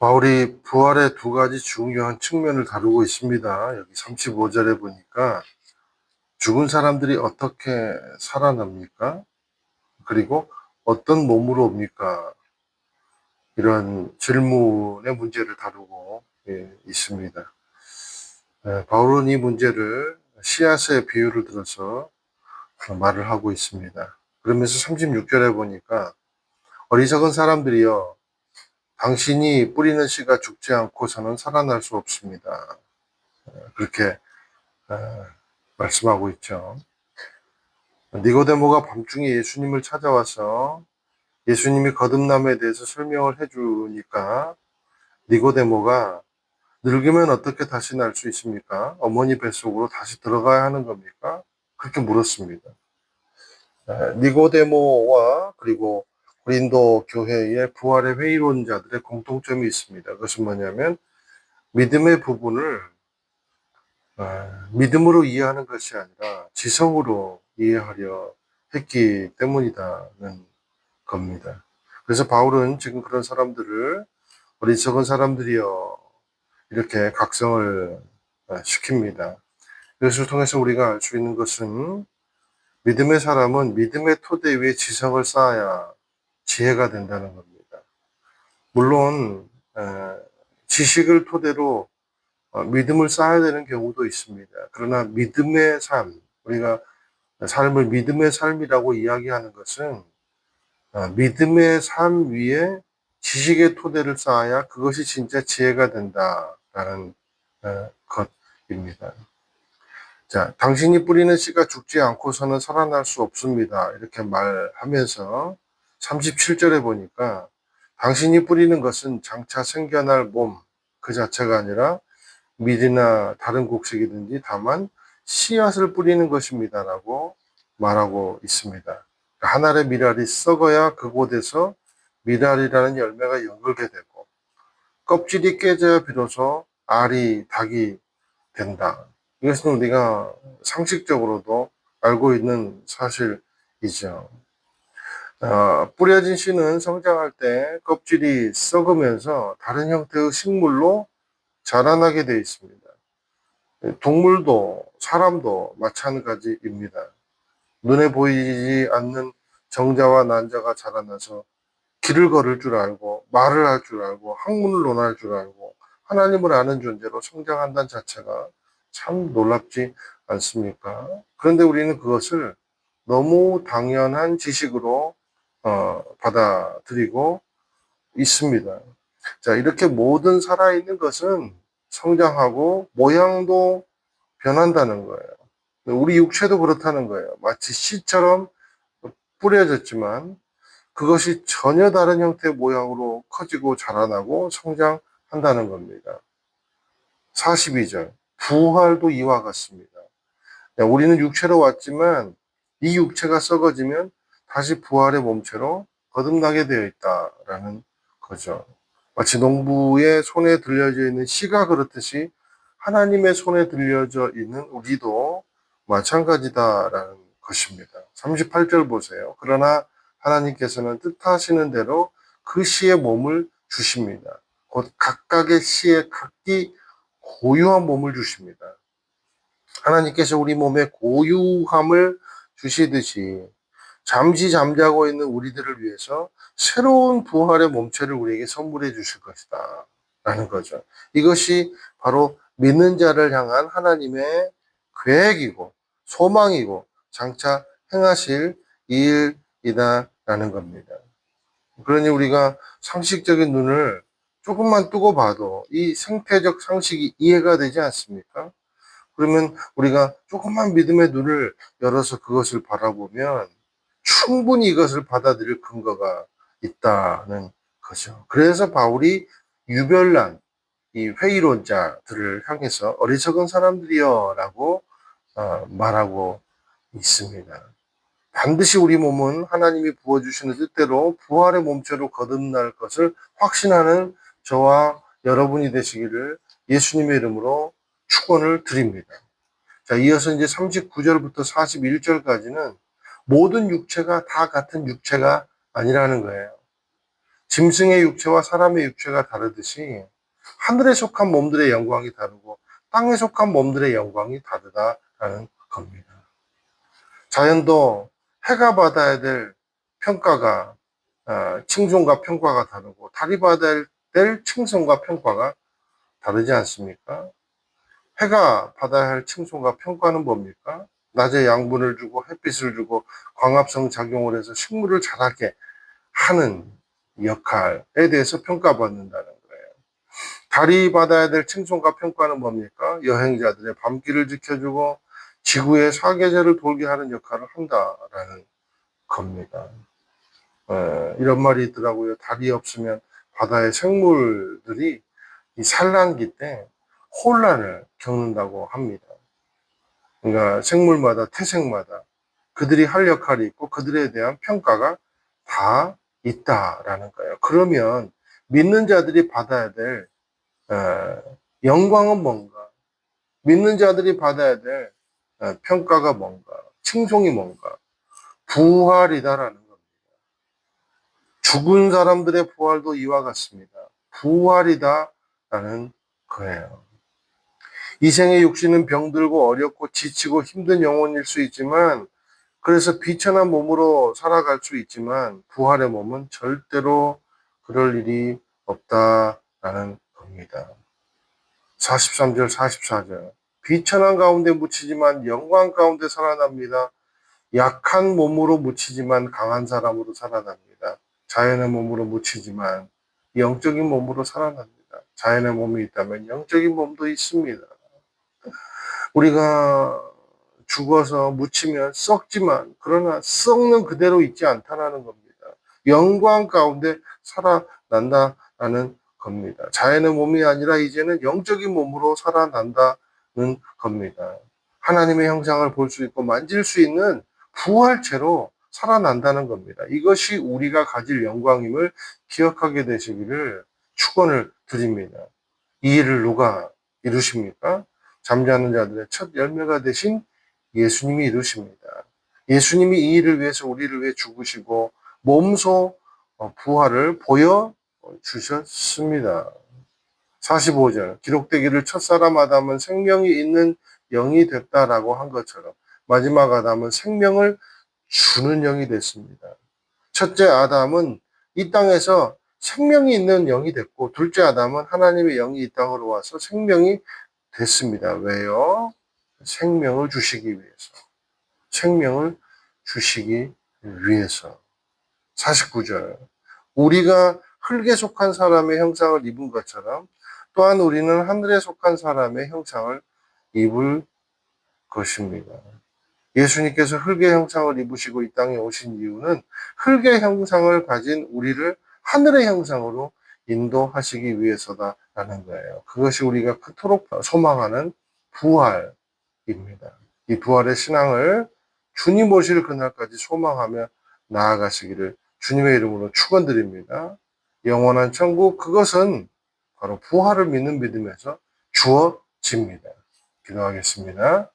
바울이 부활의 두 가지 중요한 측면을 다루고 있습니다. 여기 35절에 보니까 죽은 사람들이 어떻게 살아납니까? 그리고 어떤 몸으로 옵니까? 이런 질문의 문제를 다루고 있습니다. 바울은 이 문제를 씨앗의 비유를 들어서 말을 하고 있습니다. 그러면서 36절에 보니까 어리석은 사람들이여 당신이 뿌리는 씨가 죽지 않고서는 살아날 수 없습니다. 그렇게 말씀하고 있죠. 니고데모가 밤중에 예수님을 찾아와서 예수님이 거듭남에 대해서 설명을 해주니까 니고데모가 늙으면 어떻게 다시 날 수 있습니까? 어머니 뱃속으로 다시 들어가야 하는 겁니까? 그렇게 물었습니다. 니고데모와 그리고 고린도 교회의 부활의 회의론자들의 공통점이 있습니다. 그것은 뭐냐면 믿음의 부분을 믿음으로 이해하는 것이 아니라 지성으로 이해하려 했기 때문이다는 겁니다. 그래서 바울은 지금 그런 사람들을 어리석은 사람들이여 이렇게 각성을 시킵니다. 이것을 통해서 우리가 알 수 있는 것은 믿음의 사람은 믿음의 토대 위에 지성을 쌓아야 지혜가 된다는 겁니다. 물론 지식을 토대로 믿음을 쌓아야 되는 경우도 있습니다. 그러나 믿음의 삶, 우리가 삶을 믿음의 삶이라고 이야기하는 것은 믿음의 삶 위에 지식의 토대를 쌓아야 그것이 진짜 지혜가 된다라는 것입니다. 자, 당신이 뿌리는 씨가 죽지 않고서는 살아날 수 없습니다. 이렇게 말하면서 37절에 보니까 당신이 뿌리는 것은 장차 생겨날 몸 그 자체가 아니라 밀이나 다른 곡식이든지 다만 씨앗을 뿌리는 것입니다라고 말하고 있습니다. 한 알의 밀알이 썩어야 그곳에서 밀알이라는 열매가 연결게 되고 껍질이 깨져야 비로소 알이 닭이 된다. 이것은 우리가 상식적으로도 알고 있는 사실이죠. 뿌려진 씨는 성장할 때 껍질이 썩으면서 다른 형태의 식물로 자라나게 되어 있습니다. 동물도 사람도 마찬가지입니다. 눈에 보이지 않는 정자와 난자가 자라나서 길을 걸을 줄 알고 말을 할 줄 알고 학문을 논할 줄 알고 하나님을 아는 존재로 성장한다는 자체가 참 놀랍지 않습니까? 그런데 우리는 그것을 너무 당연한 지식으로 받아들이고 있습니다. 자, 이렇게 모든 살아있는 것은 성장하고 모양도 변한다는 거예요. 우리 육체도 그렇다는 거예요. 마치 씨처럼 뿌려졌지만 그것이 전혀 다른 형태의 모양으로 커지고 자라나고 성장한다는 겁니다. 42절. 부활도 이와 같습니다. 우리는 육체로 왔지만 이 육체가 썩어지면 다시 부활의 몸체로 거듭나게 되어 있다라는 거죠. 마치 농부의 손에 들려져 있는 씨가 그렇듯이 하나님의 손에 들려져 있는 우리도 마찬가지다라는 것입니다. 38절 보세요. 그러나 하나님께서는 뜻하시는 대로 그 씨의 몸을 주십니다. 곧 각각의 씨에 각기 고유한 몸을 주십니다. 하나님께서 우리 몸에 고유함을 주시듯이 잠시 잠자고 있는 우리들을 위해서 새로운 부활의 몸체를 우리에게 선물해 주실 것이다 라는 거죠. 이것이 바로 믿는 자를 향한 하나님의 계획이고 소망이고 장차 행하실 일이다 라는 겁니다. 그러니 우리가 상식적인 눈을 조금만 뜨고 봐도 이 생태적 상식이 이해가 되지 않습니까? 그러면 우리가 조금만 믿음의 눈을 열어서 그것을 바라보면 충분히 이것을 받아들일 근거가 있다는 거죠. 그래서 바울이 유별난 이 회의론자들을 향해서 어리석은 사람들이여 라고 말하고 있습니다. 반드시 우리 몸은 하나님이 부어주시는 뜻대로 부활의 몸체로 거듭날 것을 확신하는 저와 여러분이 되시기를 예수님의 이름으로 축원을 드립니다. 자, 이어서 이제 39절부터 41절까지는 모든 육체가 다 같은 육체가 아니라는 거예요. 짐승의 육체와 사람의 육체가 다르듯이 하늘에 속한 몸들의 영광이 다르고 땅에 속한 몸들의 영광이 다르다라는 겁니다. 자연도 해가 받아야 될 평가가 칭송과 평가가 다르고 달이 받아야 될 칭송과 평가가 다르지 않습니까? 해가 받아야 할 칭송과 평가는 뭡니까? 낮에 양분을 주고 햇빛을 주고 광합성 작용을 해서 식물을 자라게 하는 역할에 대해서 평가받는다는 거예요. 달이 받아야 될 칭송과 평가는 뭡니까? 여행자들의 밤길을 지켜주고 지구의 사계절을 돌게 하는 역할을 한다라는 겁니다. 이런 말이 있더라고요. 달이 없으면 바다의 생물들이 이 산란기 때 혼란을 겪는다고 합니다. 그러니까 생물마다 태생마다 그들이 할 역할이 있고 그들에 대한 평가가 다 있다라는 거예요. 그러면 믿는 자들이 받아야 될 영광은 뭔가? 믿는 자들이 받아야 될 평가가 뭔가? 칭송이 뭔가? 부활이다라는 겁니다. 죽은 사람들의 부활도 이와 같습니다. 부활이다라는 거예요. 이 생의 육신은 병들고 어렵고 지치고 힘든 영혼일 수 있지만 그래서 비천한 몸으로 살아갈 수 있지만 부활의 몸은 절대로 그럴 일이 없다라는 겁니다. 43절 44절 비천한 가운데 묻히지만 영광 가운데 살아납니다. 약한 몸으로 묻히지만 강한 사람으로 살아납니다. 자연의 몸으로 묻히지만 영적인 몸으로 살아납니다. 자연의 몸이 있다면 영적인 몸도 있습니다. 우리가 죽어서 묻히면 썩지만 그러나 썩는 그대로 있지 않다라는 겁니다. 영광 가운데 살아난다라는 겁니다. 자연의 몸이 아니라 이제는 영적인 몸으로 살아난다는 겁니다. 하나님의 형상을 볼 수 있고 만질 수 있는 부활체로 살아난다는 겁니다. 이것이 우리가 가질 영광임을 기억하게 되시기를 축원을 드립니다. 이 일을 누가 이루십니까? 잠자는 자들의 첫 열매가 되신 예수님이 이루십니다. 예수님이 이 일을 위해서 우리를 위해 죽으시고 몸소 부활을 보여주셨습니다. 45절 기록되기를 첫사람 아담은 생명이 있는 영이 됐다라고 한 것처럼 마지막 아담은 생명을 주는 영이 됐습니다. 첫째 아담은 이 땅에서 생명이 있는 영이 됐고 둘째 아담은 하나님의 영이 이 땅으로 와서 생명이 됐습니다. 왜요? 생명을 주시기 위해서. 생명을 주시기 위해서. 49절. 우리가 흙에 속한 사람의 형상을 입은 것처럼 또한 우리는 하늘에 속한 사람의 형상을 입을 것입니다. 예수님께서 흙의 형상을 입으시고 이 땅에 오신 이유는 흙의 형상을 가진 우리를 하늘의 형상으로 인도하시기 위해서다라는 거예요. 그것이 우리가 그토록 소망하는 부활입니다. 이 부활의 신앙을 주님 오실 그날까지 소망하며 나아가시기를 주님의 이름으로 축원드립니다. 영원한 천국 그것은 바로 부활을 믿는 믿음에서 주어집니다. 기도하겠습니다.